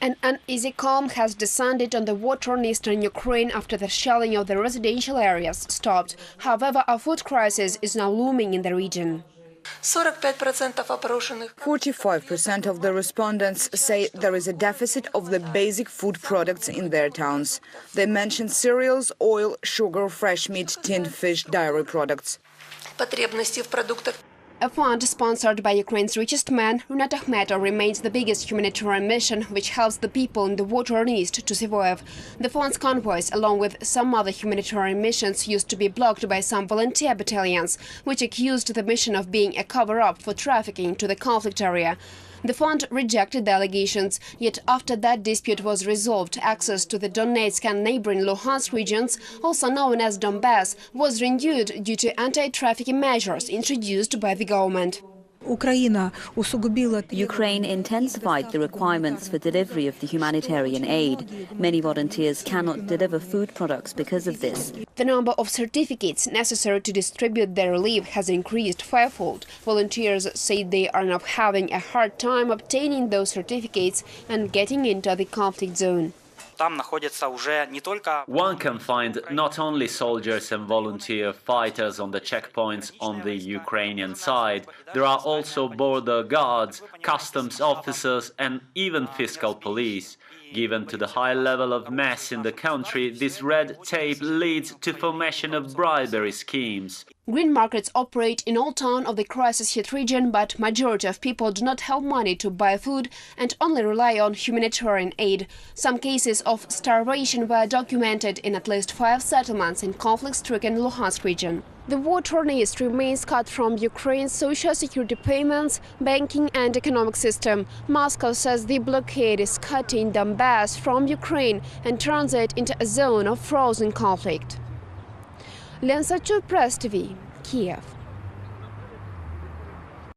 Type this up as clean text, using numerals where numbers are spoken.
An uneasy calm has descended on the water in eastern Ukraine after the shelling of the residential areas stopped. However, a food crisis is now looming in the region. 45% of the respondents say there is a deficit of the basic food products in their towns. They mention cereals, oil, sugar, fresh meat, tinned fish, dairy products. A fund sponsored by Ukraine's richest man, Runat Akhmetov, remains the biggest humanitarian mission which helps the people in the war-torn east to survive. The fund's convoys, along with some other humanitarian missions, used to be blocked by some volunteer battalions, which accused the mission of being a cover-up for trafficking to the conflict area. The fund rejected the allegations, yet after that dispute was resolved, access to the Donetsk and neighboring Luhansk regions, also known as Donbass, was renewed due to anti-trafficking measures introduced by the government. Ukraine intensified the requirements for delivery of the humanitarian aid. Many volunteers cannot deliver food products because of this. The number of certificates necessary to distribute the relief has increased fivefold. Volunteers say they are now having a hard time obtaining those certificates and getting into the conflict zone. One can find not only soldiers and volunteer fighters on the checkpoints on the Ukrainian side, there are also border guards, customs officers and even fiscal police. Given to the high level of mess in the country, this red tape leads to formation of bribery schemes. Green markets operate in all towns of the crisis-hit region, but majority of people do not have money to buy food and only rely on humanitarian aid. Some cases of starvation were documented in at least 5 settlements in conflict-stricken Luhansk region. The war-torn east remains cut from Ukraine's social security payments, banking and economic system. Moscow says the blockade is cutting Donbass from Ukraine and turns it into a zone of frozen conflict. Lensa Press TV, Kiev.